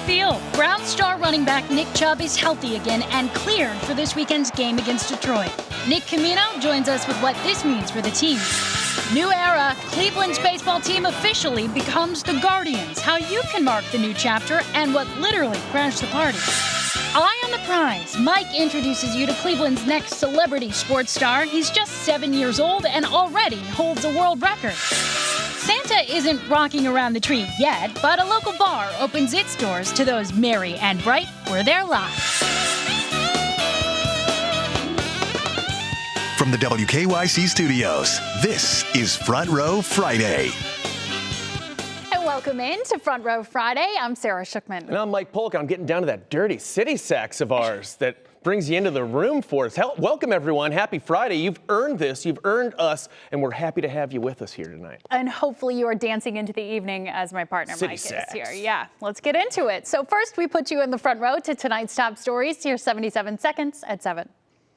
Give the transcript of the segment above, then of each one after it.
feel? Browns star running back Nick Chubb is healthy again and cleared for this weekend's game against Detroit. Nick Camino joins us with what this means for the team. New era, Cleveland's baseball team officially becomes the Guardians. How you can mark the new chapter and what literally crashed the party. Eye on the prize. Mike introduces you to Cleveland's next celebrity sports star. He's just 7 years old and already holds a world record. Santa isn't rocking around the tree yet, but a local bar opens its doors to those merry and bright for their lives. From the WKYC studios, this is Front Row Friday. Welcome in to Front Row Friday. I'm Sarah Schuckman. And I'm Mike Polk. I'm getting down to that dirty city sax of ours that brings you into the room for us. Welcome, everyone. Happy Friday. You've earned this. You've earned us, and we're happy to have you with us here tonight. And hopefully you are dancing into the evening as my partner City Mike sax. is here. Yeah, let's get into it. So first, we put you in the front row to tonight's top stories. Here's 77 seconds at 7.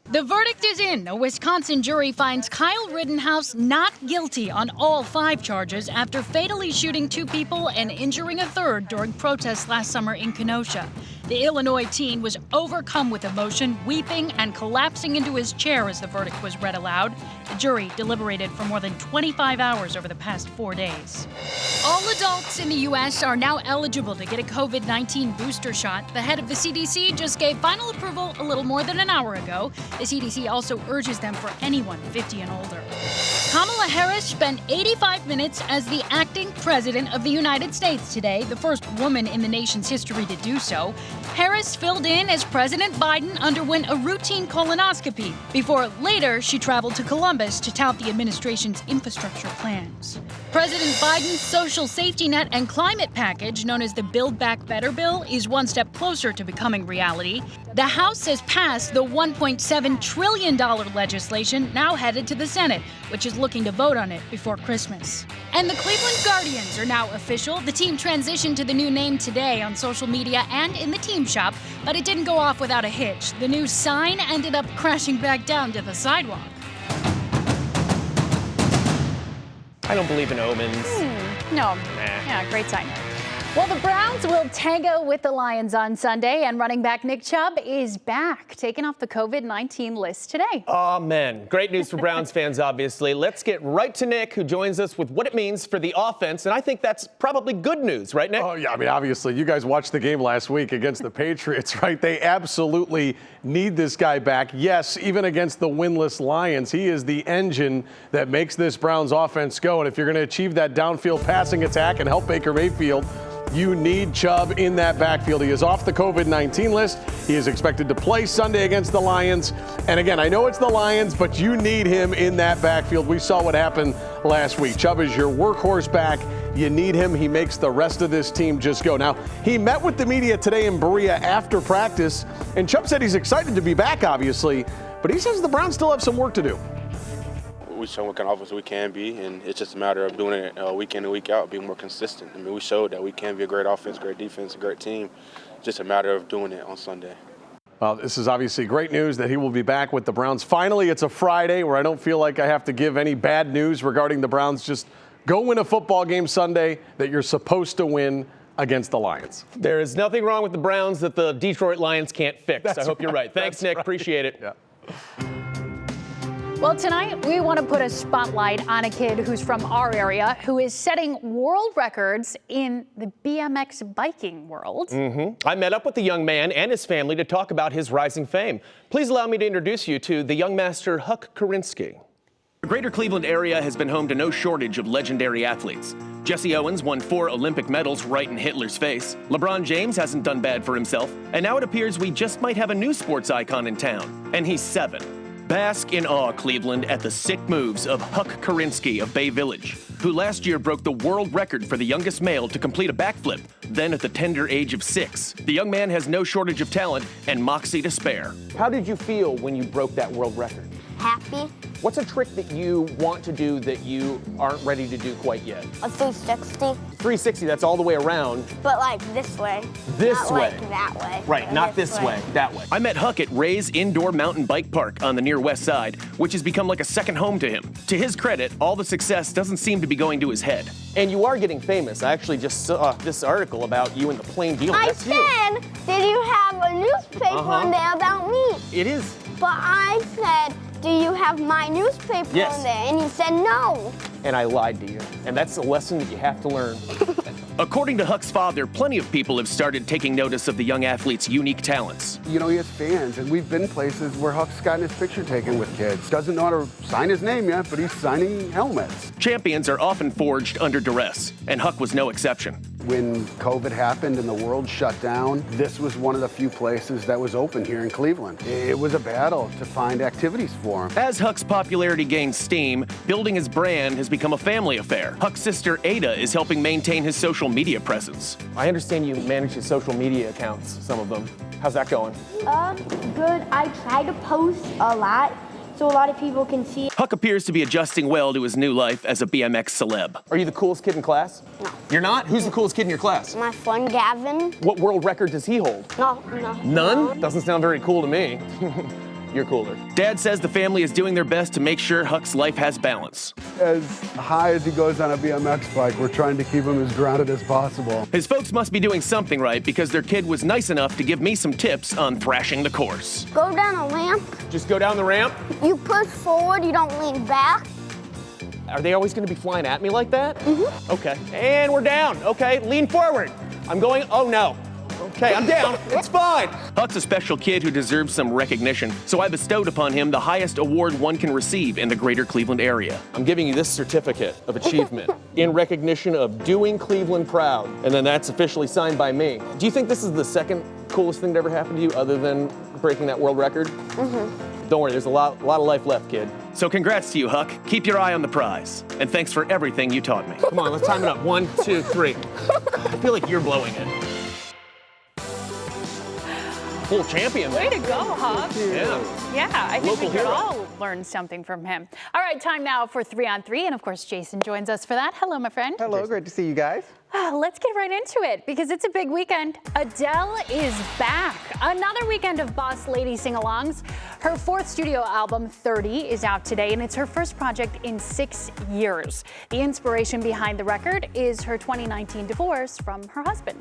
The verdict is in. A Wisconsin jury finds Kyle Rittenhouse not guilty on all 5 charges after fatally shooting 2 people and injuring a third during protests last summer in Kenosha. The Illinois teen was overcome with emotion, weeping and collapsing into his chair as the verdict was read aloud. The jury deliberated for more than 25 hours over the past 4 days. All adults in the U.S. are now eligible to get a COVID-19 booster shot. The head of the CDC just gave final approval a little more than an hour ago. The CDC also urges them for anyone 50 and older. Kamala Harris spent 85 minutes as the acting president of the United States today, the first woman in the nation's history to do so. Harris filled in as President Biden underwent a routine colonoscopy before later she traveled to Columbus to tout the administration's infrastructure plans. President Biden's social safety net and climate package, known as the Build Back Better bill, is one step closer to becoming reality. The House has passed the $1.7 trillion legislation now headed to the Senate, which is looking to vote on it before Christmas. And the Cleveland Guardians are now official. The team transitioned to the new name today on social media and in the team shop, but it didn't go off without a hitch. The new sign ended up crashing back down to the sidewalk. I don't believe in omens. No. Nah. Yeah, great sign. Well, the Browns will tango with the Lions on Sunday, and running back Nick Chubb is back, taken off the COVID-19 list today. Amen. Great news for Browns fans, obviously. Let's get right to Nick, who joins us with what it means for the offense, and I think that's probably good news, right, Nick? Oh, yeah, I mean, obviously, you guys watched the game last week against the Patriots, right? They absolutely need this guy back. Yes, even against the winless Lions, he is the engine that makes this Browns offense go, and if you're going to achieve that downfield passing attack and help Baker Mayfield, you need Chubb in that backfield. He is off the COVID-19 list. He is expected to play Sunday against the Lions. And again, I know it's the Lions, but you need him in that backfield. We saw what happened last week. Chubb is your workhorse back. You need him. He makes the rest of this team just go. Now, he met with the media today in Berea after practice, and Chubb said he's excited to be back, obviously, but he says the Browns still have some work to do. We show what kind of offense we can be, and it's just a matter of doing it week in and week out, being more consistent. I mean, we showed that we can be a great offense, great defense, a great team. Just a matter of doing it on Sunday. Well, this is obviously great news that he will be back with the Browns. Finally, it's a Friday where I don't feel like I have to give any bad news regarding the Browns. Just go win a football game Sunday that you're supposed to win against the Lions. There is nothing wrong with the Browns that the Detroit Lions can't fix. I hope you're right. Thanks, Nick. Right. Appreciate it. Yeah. Well, tonight we want to put a spotlight on a kid who's from our area who is setting world records in the BMX biking world. I met up with the young man and his family to talk about his rising fame. Please allow me to introduce you to the young master, Huck Karinsky. The greater Cleveland area has been home to no shortage of legendary athletes. Jesse Owens won 4 Olympic medals right in Hitler's face. LeBron James hasn't done bad for himself. And now it appears we just might have a new sports icon in town. And he's 7. Bask in awe, Cleveland, at the sick moves of Huck Karinsky of Bay Village, who last year broke the world record for the youngest male to complete a backflip, then at the tender age of 6. The young man has no shortage of talent and moxie to spare. How did you feel when you broke that world record? Happy. What's a trick that you want to do that you aren't ready to do quite yet? A 360. 360, that's all the way around. But like this way. This not way. Like that way. Right, not this way, that way. I met Huck at Ray's Indoor Mountain Bike Park on the near west side, which has become like a second home to him. To his credit, all the success doesn't seem to be going to his head. And you are getting famous. I actually just saw this article about you in the Plain Dealer. I That's you. said, did you have a newspaper in there about me? It is. But I said, do you have my newspaper Yes. in there? And you said no. And I lied to you. And that's a lesson that you have to learn. According to Huck's father, plenty of people have started taking notice of the young athlete's unique talents. You know, he has fans, and we've been places where Huck's gotten his picture taken with kids. Doesn't know how to sign his name yet, but he's signing helmets. Champions are often forged under duress, and Huck was no exception. When COVID happened and the world shut down, this was one of the few places that was open here in Cleveland. It was a battle to find activities for him. As Huck's popularity gains steam, building his brand has become a family affair. Huck's sister Ada is helping maintain his social media presence. I understand you manage his social media accounts, some of them. How's that going? Good. I try to post a lot so a lot of people can see. Huck appears to be adjusting well to his new life as a BMX celeb. Are you the coolest kid in class? No. You're not? Who's the coolest kid in your class? My friend Gavin. What world record does he hold? No. None? Doesn't sound very cool to me. You're cooler. Dad says the family is doing their best to make sure Huck's life has balance. As high as he goes on a BMX bike, we're trying to keep him as grounded as possible. His folks must be doing something right because their kid was nice enough to give me some tips on thrashing the course. Go down a ramp. Just go down the ramp? You push forward. You don't lean back. Are they always gonna be flying at me like that? Mm-hmm. Okay, and we're down. Okay, lean forward. I'm going, oh no. Okay, I'm down, it's fine. Huck's a special kid who deserves some recognition, so I bestowed upon him the highest award one can receive in the greater Cleveland area. I'm giving you this certificate of achievement in recognition of doing Cleveland proud, and then that's officially signed by me. Do you think this is the second coolest thing that ever happened to you other than breaking that world record? Mm-hmm. Don't worry, there's a lot of life left, kid. So congrats to you, Huck. Keep your eye on the prize. And thanks for everything you taught me. Come on, let's time it up. 1, 2, 3. I feel like you're blowing it. Full champion. Way to go, Huck. Yeah. Yeah, I think Local we could hero. all learn something from him. All right, time now for 3 on 3, and of course, Jason joins us for that. Hello, my friend. Hello, great to see you guys. Let's get right into it because it's a big weekend. Adele is back. Another weekend of Boss Lady sing-alongs. Her 4th studio album, 30, is out today, and it's her first project in 6 years. The inspiration behind the record is her 2019 divorce from her husband.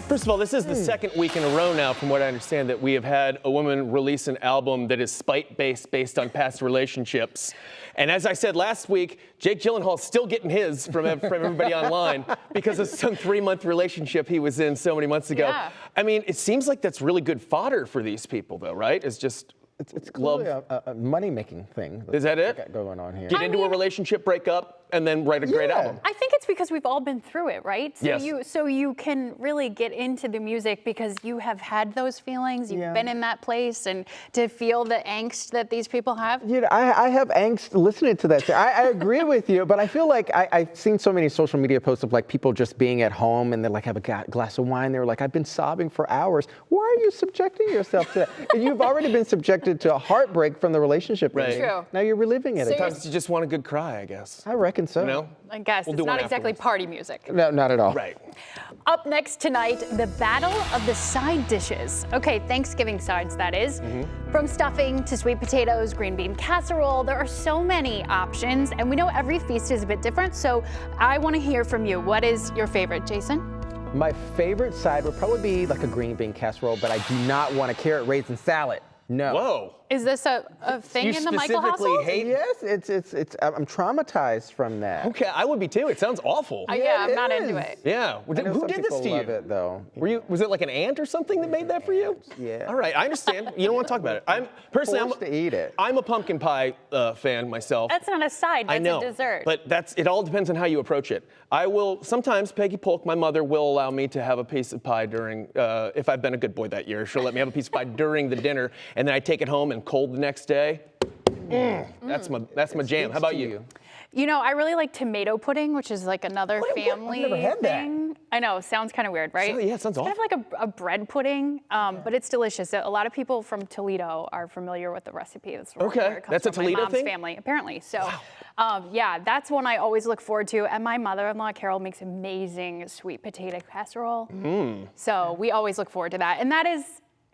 First of all, this is the second week in a row now, from what I understand, that we have had a woman release an album that is spite-based, based on past relationships. And as I said last week, Jake Gyllenhaal's still getting his from everybody online because of some 3-month relationship he was in so many months ago. Yeah. I mean, it seems like that's really good fodder for these people, though, right? It's just It's clearly a money-making thing. Is that it? Got going on here. Get into a relationship, break up, and then write a great album. I think it's because we've all been through it, right? So Yes. so you can really get into the music because you have had those feelings, you've Yeah. been in that place, and to feel the angst that these people have. You know, I have angst listening to that. I agree with you, but I feel like I've seen so many social media posts of like people just being at home and they like have a glass of wine. They're like, I've been sobbing for hours. Why are you subjecting yourself to that? And you've already been subjected to a heartbreak from the relationship. Right. ending. True. Now you're reliving it. So again. Sometimes you just want a good cry, I guess. I reckon so. You know? I guess We'll it's do not one exactly afterwards. party music. No, not at all. Right. Up next tonight, the battle of the side dishes. Okay, Thanksgiving sides, that is. From stuffing to sweet potatoes, green bean casserole, there are so many options, and we know every feast is a bit different, so I want to hear from you. What is your favorite, Jason? My favorite side would probably be like a green bean casserole, but I do not want a carrot raisin salad. No. Whoa. Is this a thing You in the Michael specifically household? hate- Yes, it's. I'm traumatized from that. Okay, I would be too. It sounds awful. Yeah, I'm it not is. into it. Yeah. I know Who some did this people to you? love it though. Was it like an aunt or something that made that for you? Yeah. All right, I understand. You don't want to talk about it. I'm Forced to eat it. I'm a pumpkin pie fan myself. That's not a side, that's I know, a dessert. but it all depends on how you approach it. I will sometimes. Peggy Polk, my mother, will allow me to have a piece of pie during. If I've been a good boy that year, she'll let me have a piece of pie during the dinner, and then I take it home and cold the next day. That's my jam. How about you? You know, I really like tomato pudding, which is like another family I've never had that. thing. I know, sounds kind of weird, right? Yeah, it sounds It's awful. kind of like a bread pudding, but it's delicious. A lot of people from Toledo are familiar with the recipe. That's where it comes that's a from. Toledo My mom's thing? family, apparently. So, yeah, that's one I always look forward to. And my mother-in-law, Carol, makes amazing sweet potato casserole. So we always look forward to that. And that is,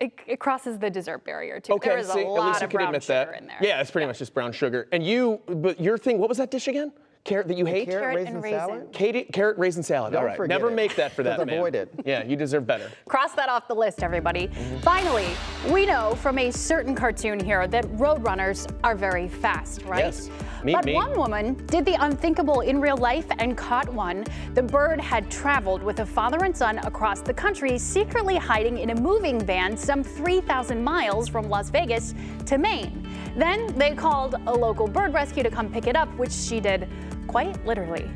it crosses the dessert barrier, too. Okay, There is see, a at lot least you of could brown admit sugar that. in there. Yeah, it's pretty much just brown sugar. And but your thing, what was that dish again? Carrot that you hate? Carrot and raisin. salad? Carrot raisin salad. All right. forget Never it. make that for that Just man. avoid it. Yeah, you deserve better. Cross that off the list, everybody. Finally, we know from a certain cartoon here that roadrunners are very fast, right? Yes. Meet But me. one woman did the unthinkable in real life and caught one. The bird had traveled with a father and son across the country, secretly hiding in a moving van some 3,000 miles from Las Vegas to Maine. Then they called a local bird rescue to come pick it up, which she did quite literally.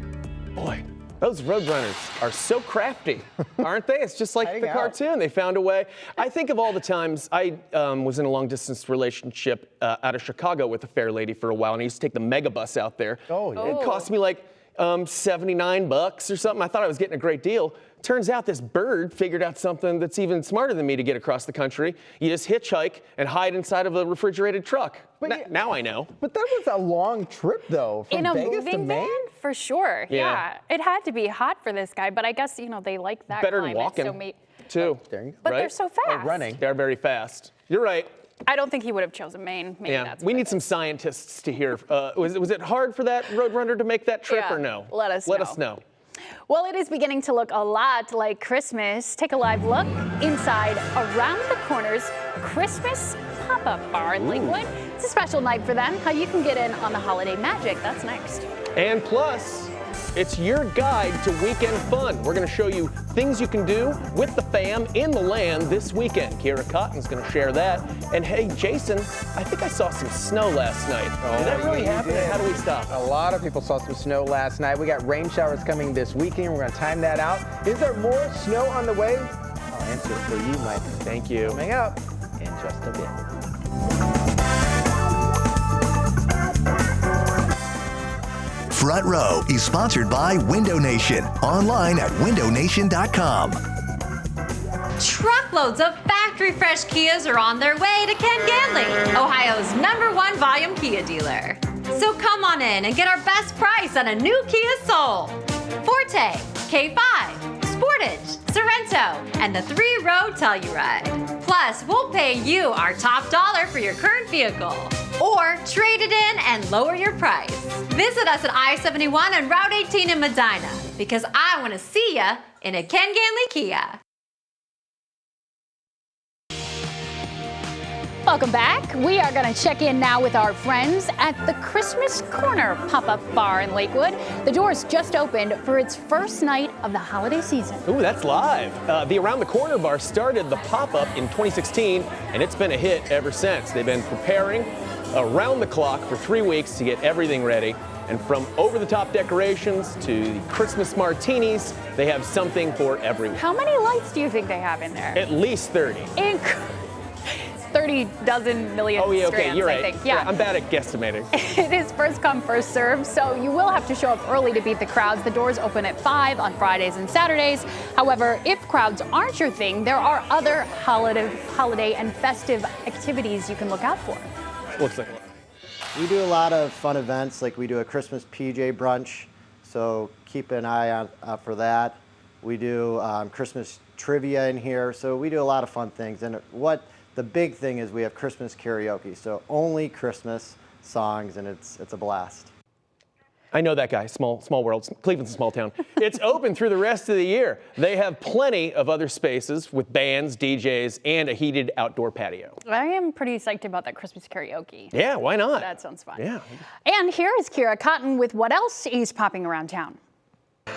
Boy, those roadrunners are so crafty, aren't they? It's just like Hiding the out. cartoon. They found a way. I think of all the times I was in a long-distance relationship out of Chicago with a fair lady for a while, and I used to take the megabus out there. Oh, yeah. It cost me like $79 or something. I thought I was getting a great deal. Turns out this bird figured out something that's even smarter than me to get across the country. You just hitchhike and hide inside of a refrigerated truck. Now I know. But that was a long trip, though, from In a Vegas to moving Maine. van? For sure, Yeah. yeah. It had to be hot for this guy, but I guess, you know, they like that Better than climate. walking, So too. There you go. but right? they're so fast. running. They're very fast. You're right. I don't think he would have chosen Maine. Maybe Yeah, that's we what need it some is. scientists to hear. Was it hard for that roadrunner to make that trip Yeah, or no? let us know. Well, it is beginning to look a lot like Christmas. Take a live look inside Around the Corner's Christmas pop-up bar in Lakewood. It's a special night for them. How you can get in on the holiday magic. That's next. And plus, it's your guide to weekend fun. We're going to show you things you can do with the fam in the land this weekend. Kira Cotton's going to share that. And hey, Jason, I think I saw some snow last night. Did that really happen? And how do we stop A it? lot of people saw some snow last night. We got rain showers coming this weekend. We're going to time that out. Is there more snow on the way? I'll answer it for you, Mike. Thank you. Coming up in just a bit. Front Row is sponsored by Window Nation. Online at windownation.com. Truckloads of factory fresh Kias are on their way to Ken Ganley, Ohio's #1 volume Kia dealer. So come on in and get our best price on a new Kia Soul, Forte, K5, Sportage, Sorrento, and the 3-row Telluride. Plus, we'll pay you our top dollar for your current vehicle. Or trade it in and lower your price. Visit us at I-71 and Route 18 in Medina, because I want to see ya in a Ken Ganley Kia. Welcome back. We are going to check in now with our friends at the Christmas Corner pop-up bar in Lakewood. The doors just opened for its first night of the holiday season. Ooh, that's live. The Around the Corner bar started the pop-up in 2016, and it's been a hit ever since. They've been preparing around the clock for 3 weeks to get everything ready. And from over-the-top decorations to Christmas martinis, they have something for everyone. How many lights do you think they have in there? At least 30. 30 dozen million Oh, yeah, okay, strands, you're I right. think. Yeah. I'm bad at guesstimating. It is first come, first serve, so you will have to show up early to beat the crowds. The doors open at 5 on Fridays and Saturdays. However, if crowds aren't your thing, there are other holiday and festive activities you can look out for. Looks like We do a lot of fun events, like we do a Christmas PJ brunch, so keep an eye out for that. We do Christmas trivia in here, so we do a lot of fun things. And what the big thing is, we have Christmas karaoke, so only Christmas songs, and it's a blast. I know that guy, small world. Cleveland's a small town. It's open through the rest of the year. They have plenty of other spaces with bands, DJs, and a heated outdoor patio. I am pretty psyched about that Christmas karaoke. Yeah, why not? That sounds fun. Yeah. And here is Kira Cotton with what else is popping around town.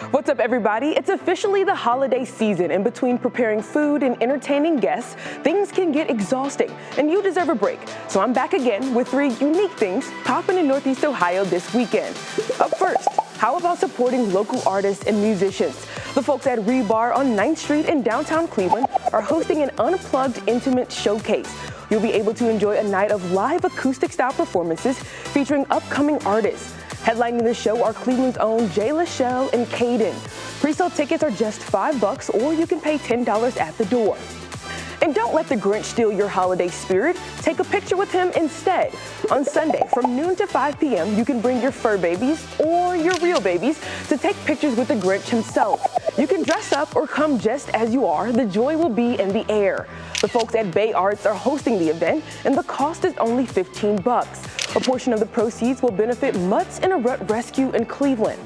What's up, everybody? It's officially the holiday season, and between preparing food and entertaining guests, things can get exhausting, and you deserve a break. So I'm back again with 3 unique things popping in Northeast Ohio this weekend. Up first, how about supporting local artists and musicians? The folks at Rebar on 9th Street in downtown Cleveland are hosting an unplugged intimate showcase. You'll be able to enjoy a night of live acoustic-style performances featuring upcoming artists. Headlining the show are Cleveland's own Jay Lachelle and Caden. Pre-sale tickets are just $5, or you can pay $10 at the door. And don't let the Grinch steal your holiday spirit. Take a picture with him instead. On Sunday, from noon to 5 p.m., you can bring your fur babies or your real babies to take pictures with the Grinch himself. You can dress up or come just as you are. The joy will be in the air. The folks at Bay Arts are hosting the event, and the cost is only $15. A portion of the proceeds will benefit Mutts in a Rut Rescue in Cleveland.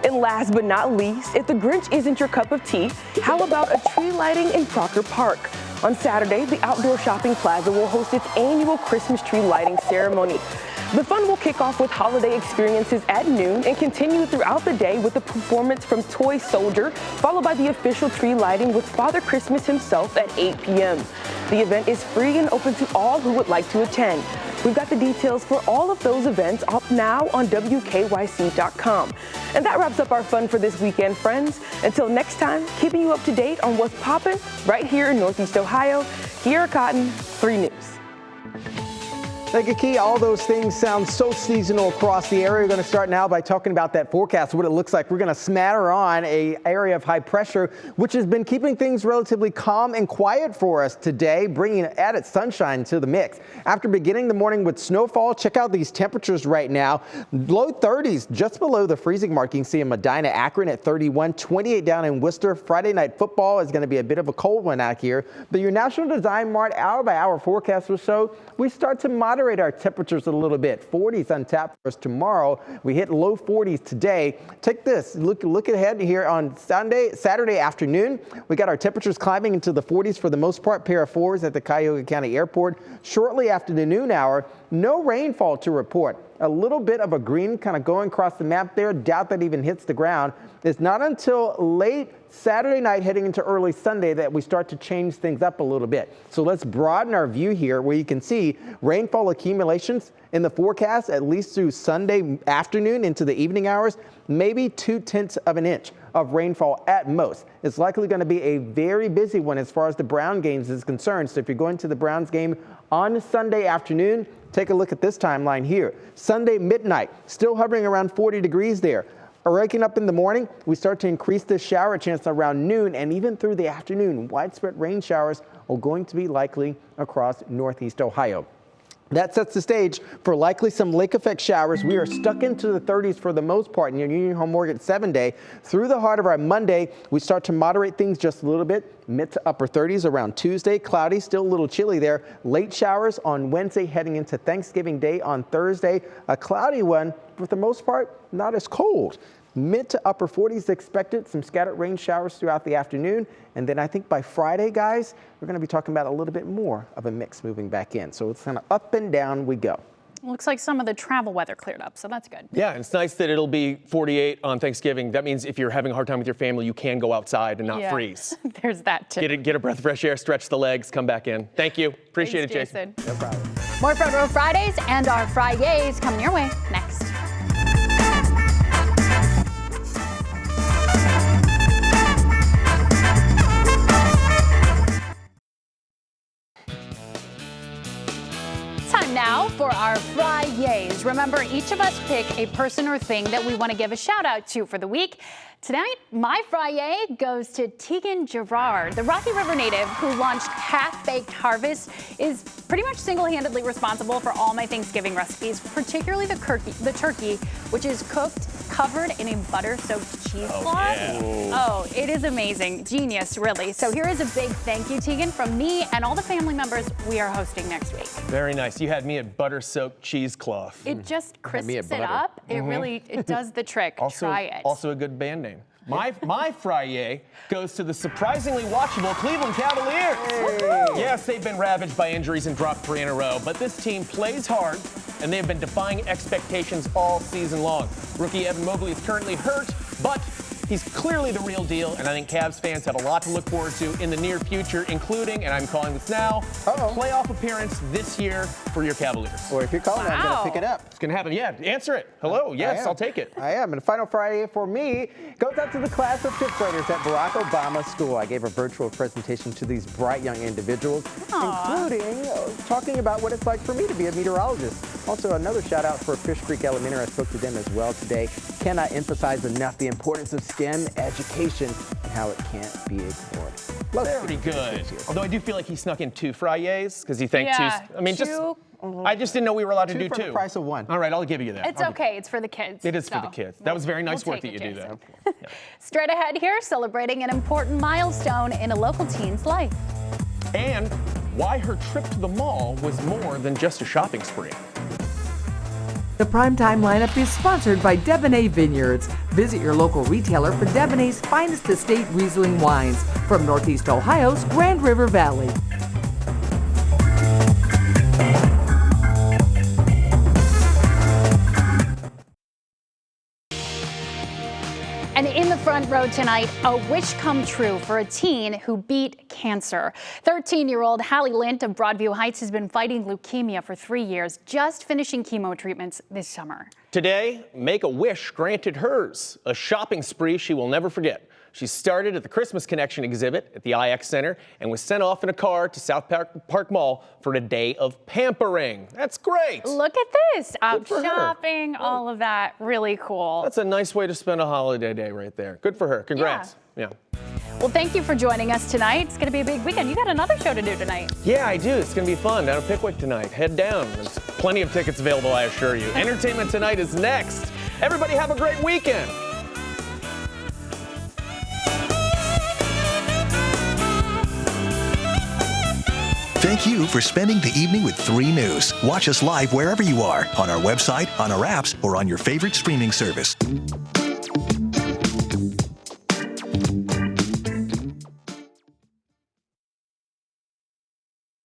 And last but not least, if the Grinch isn't your cup of tea, how about a tree lighting in Crocker Park? On Saturday, the Outdoor Shopping Plaza will host its annual Christmas tree lighting ceremony. The fun will kick off with holiday experiences at noon and continue throughout the day with a performance from Toy Soldier, followed by the official tree lighting with Father Christmas himself at 8 p.m. The event is free and open to all who would like to attend. We've got the details for all of those events up now on WKYC.com. And that wraps up our fun for this weekend, friends. Until next time, keeping you up to date on what's poppin' right here in Northeast Ohio. Kiera Cotton, 3 News. Thank you, Key. All those things sound so seasonal across the area. We're going to start now by talking about that forecast, what it looks like. We're going to smatter on an area of high pressure, which has been keeping things relatively calm and quiet for us today, bringing added sunshine to the mix. After beginning the morning with snowfall, check out these temperatures right now. Low 30s, just below the freezing mark. You can see in Medina, Akron at 31, 28 down in Worcester. Friday night football is going to be a bit of a cold one out here. But your National Design Mart hour-by-hour forecast will show we start to moderate our temperatures a little bit. 40s on tap for us tomorrow. We hit low 40s today. Take this. Look ahead here on Saturday afternoon. We got our temperatures climbing into the 40s for the most part. Pair of 4s at the Cuyahoga County Airport. Shortly after the noon hour, no rainfall to report. A little bit of a green kind of going across the map there. Doubt that even hits the ground. It's not until late Saturday night heading into early Sunday that we start to change things up a little bit. So let's broaden our view here where you can see rainfall accumulations in the forecast at least through Sunday afternoon into the evening hours, maybe 0.2 of an inch of rainfall at most. It's likely going to be a very busy one as far as the Brown games is concerned. So if you're going to the Browns game on Sunday afternoon, take a look at this timeline here. Sunday midnight, still hovering around 40 degrees there. Waking up in the morning, we start to increase this shower chance around noon and even through the afternoon. Widespread rain showers are going to be likely across Northeast Ohio. That sets the stage for likely some lake effect showers. We are stuck into the 30s for the most part in your Union Home Mortgage 7-day. Through the heart of our Monday, we start to moderate things just a little bit. Mid to upper 30s around Tuesday. Cloudy, still a little chilly there. Late showers on Wednesday heading into Thanksgiving Day on Thursday. A cloudy one, for the most part, not as cold. Mid to upper 40s expected, some scattered rain showers throughout the afternoon. And then I think by Friday, guys, we're going to be talking about a little bit more of a mix moving back in. So it's kind of up and down we go. Looks like some of the travel weather cleared up, so that's good. Yeah, it's nice that it'll be 48 on Thanksgiving. That means if you're having a hard time with your family, you can go outside and not freeze. There's that too. Get a breath of fresh air, stretch the legs, come back in. Thank you. Appreciate it, Jason. No problem. More Front Row Fridays and our Fridays coming your way next. Time now for our Fridays. Remember, each of us pick a person or thing that we want to give a shout out to for the week. Tonight, my Friday goes to Tegan Gerard. The Rocky River native who launched Half-Baked Harvest is pretty much single-handedly responsible for all my Thanksgiving recipes, particularly the turkey, which is cooked, covered in a butter-soaked cheesecloth. Oh, it is amazing. Genius, really. So here is a big thank you, Tegan, from me and all the family members we are hosting next week. Very nice. You had me at butter-soaked cheesecloth. It just crisps it up. It really, it does the trick. Try it. Also a good band name. My Friday goes to the surprisingly watchable Cleveland Cavaliers. Yes, they've been ravaged by injuries and dropped 3 in a row, but this team plays hard, and they have been defying expectations all season long. Rookie Evan Mobley is currently hurt, but He's clearly the real deal, and I think Cavs fans have a lot to look forward to in the near future, including, and I'm calling this now, a playoff appearance this year for your Cavaliers. Or if you're calling it, I'm going to pick it up. It's going to happen. Yeah, answer it. Hello. Yes, I'll take it. I am. And Final Friday for me goes out to the class of fifth graders at Barack Obama School. I gave a virtual presentation to these bright young individuals, including talking about what it's like for me to be a meteorologist. Also, another shout out for Fish Creek Elementary. I spoke to them as well today. Cannot emphasize enough the importance of STEM education and how it can't be ignored. Very good. Although I do feel like he snuck in 2 Fridays because he thanked two. I mean, I just didn't know we were allowed to do 2. For the price of 1. All right, I'll give you that. It's okay. It's for the kids. It is for the kids. That was very nice work that you do that. Straight ahead here, celebrating an important milestone in a local teen's life. And why her trip to the mall was more than just a shopping spree. The Primetime lineup is sponsored by Debonais Vineyards. Visit your local retailer for Debonais' finest estate Riesling wines from Northeast Ohio's Grand River Valley. And in the front row tonight, a wish come true for a teen who beat cancer. 13-year-old Hallie Lint of Broadview Heights has been fighting leukemia for 3 years, just finishing chemo treatments this summer. Today, Make-A-Wish granted hers, a shopping spree she will never forget. She started at the Christmas Connection exhibit at the IX Center and was sent off in a car to South Park Mall for a day of pampering. That's great. Look at this. Out shopping, all of that. Really cool. That's a nice way to spend a holiday day right there. Good for her. Congrats. Yeah. Well, thank you for joining us tonight. It's going to be a big weekend. You got another show to do tonight. Yeah, I do. It's going to be fun down at Pickwick tonight. Head down. There's plenty of tickets available, I assure you. Entertainment Tonight is next. Everybody have a great weekend. Thank you for spending the evening with 3 News. Watch us live wherever you are, on our website, on our apps, or on your favorite streaming service.